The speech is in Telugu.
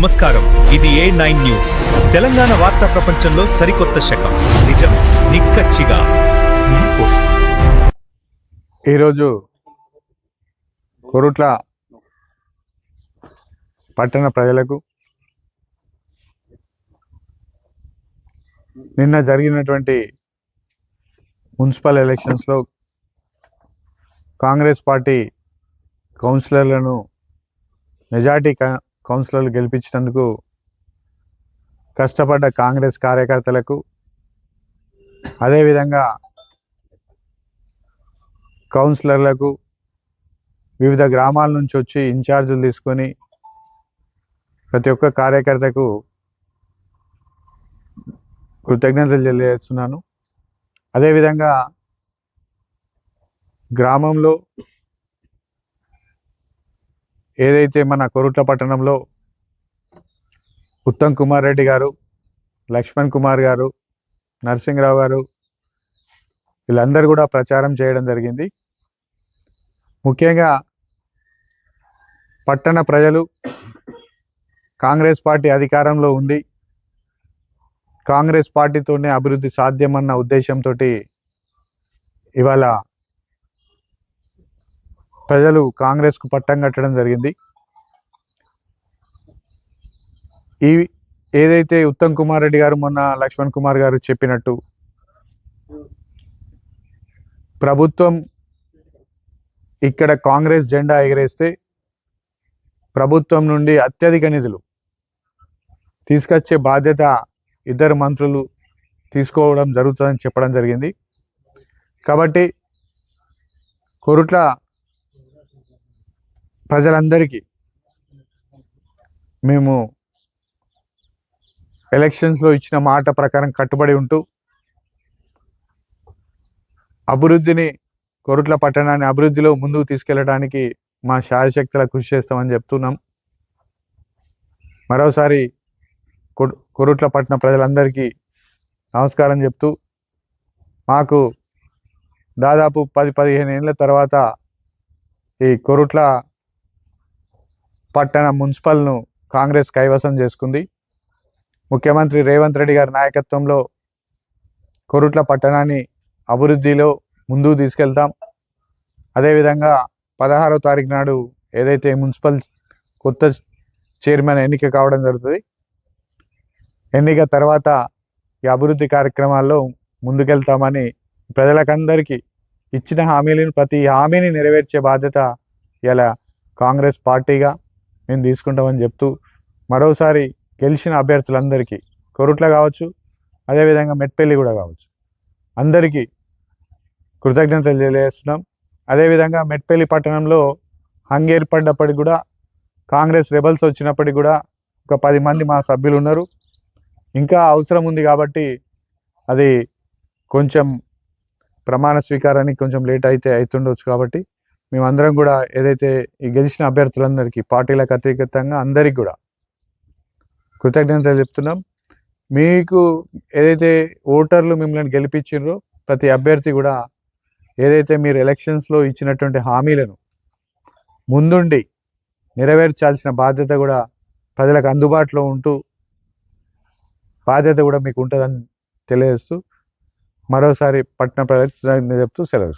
నమస్కారం, ఇది A9 న్యూస్. తెలంగాణ వార్తా ప్రపంచంలో సరికొత్త శకం. నిజం నిక్కచ్చిగా మీకోసం. ఈరోజు కొరుట్ల పట్టణ ప్రజలకు నిన్న జరిగినటువంటి మున్సిపల్ ఎలక్షన్స్లో కాంగ్రెస్ పార్టీ కౌన్సిలర్లను మెజార్టీ కౌన్సిలర్లు గెలిపించినందుకు కష్టపడ్డ కాంగ్రెస్ కార్యకర్తలకు, అదేవిధంగా కౌన్సిలర్లకు, వివిధ గ్రామాల నుంచి వచ్చి ఇన్ఛార్జీలు తీసుకొని ప్రతి ఒక్క కార్యకర్తకు కృతజ్ఞతలు తెలియజేస్తున్నాను. అదేవిధంగా గ్రామంలో ఏదైతే మన కొరుట్ల పట్టణంలో ఉత్తమ్ కుమార్ రెడ్డి గారు, లక్ష్మణ్ కుమార్ గారు, నరసింహరావు గారు వీళ్ళందరూ కూడా ప్రచారం చేయడం జరిగింది. ముఖ్యంగా పట్టణ ప్రజలు కాంగ్రెస్ పార్టీ అధికారంలో ఉంది, కాంగ్రెస్ పార్టీతోనే అభివృద్ధి సాధ్యమన్న ఉద్దేశంతో ఇవాళ ప్రజలు కాంగ్రెస్కు పట్టం కట్టడం జరిగింది. ఏదైతే ఉత్తమ్ కుమార్ రెడ్డి గారు మొన్న లక్ష్మణ్ కుమార్ గారు చెప్పినట్టు ప్రభుత్వం ఇక్కడ కాంగ్రెస్ జెండా ఎగరేస్తే ప్రభుత్వం నుండి అత్యధిక నిధులు తీసుకొచ్చే బాధ్యత ఇద్దరు మంత్రులు తీసుకోవడం జరుగుతుందని చెప్పడం జరిగింది. కాబట్టి కొరుట్ల ప్రజలందరికీ మేము ఎలక్షన్స్లో ఇచ్చిన మాట ప్రకారం కట్టుబడి ఉంటూ అభివృద్ధిని, కొరుట్ల పట్టణాన్ని అభివృద్ధిలో ముందుకు తీసుకెళ్ళడానికి మా శాయశక్తుల కృషి చేస్తామని చెప్తున్నాం. మరోసారి కొరుట్ల పట్టణ ప్రజలందరికీ నమస్కారం చెప్తూ, మాకు దాదాపు 10-15 ఏళ్ళ తర్వాత ఈ కొరుట్ల పట్టణ మున్సిపల్ను కాంగ్రెస్ కైవసం చేసుకుంది. ముఖ్యమంత్రి రేవంత్ రెడ్డి గారి నాయకత్వంలో కొరుట్ల పట్టణాన్ని అభివృద్ధిలో ముందుకు తీసుకెళ్తాం. అదేవిధంగా 16వ తారీఖు నాడు ఏదైతే మున్సిపల్ కొత్త చైర్మన్ ఎన్నిక కావడం జరుగుతుంది, ఎన్నిక తర్వాత ఈ అభివృద్ధి కార్యక్రమాల్లో ముందుకెళ్తామని ప్రజలకందరికీ ఇచ్చిన హామీలను ప్రతి హామీని నెరవేర్చే బాధ్యత ఇలా కాంగ్రెస్ పార్టీగా మేము తీసుకుంటామని చెప్తూ, మరోసారి గెలిచిన అభ్యర్థులందరికీ కొరుట్ల కావచ్చు, అదేవిధంగా మెట్పల్లి కూడా కావచ్చు, అందరికీ కృతజ్ఞతలు తెలియజేస్తున్నాం. అదేవిధంగా మెట్పల్లి పట్టణంలో హంగ్ ఏర్పడినప్పటికి కూడా, కాంగ్రెస్ రెబల్స్ వచ్చినప్పటికి కూడా ఒక 10 మంది మా సభ్యులు ఉన్నారు. ఇంకా అవసరం ఉంది కాబట్టి అది కొంచెం ప్రమాణ స్వీకారానికి కొంచెం లేట్ అవుతుండొచ్చు. కాబట్టి మేమందరం కూడా ఏదైతే ఈ గెలిచిన అభ్యర్థులందరికీ పార్టీలకు అతీతంగా అందరికీ కూడా కృతజ్ఞతలు చెప్తున్నాం. మీకు ఏదైతే ఓటర్లు మిమ్మల్ని గెలిపించారో ప్రతి అభ్యర్థి కూడా ఏదైతే మీరు ఎలక్షన్స్లో ఇచ్చినటువంటి హామీలను ముందుండి నెరవేర్చాల్సిన బాధ్యత కూడా ప్రజలకు అందుబాటులో ఉంటూ బాధ్యత కూడా మీకు ఉంటుందని తెలియజేస్తూ మరోసారి పట్టణ ప్రజలకు చెప్తూ సెలవు.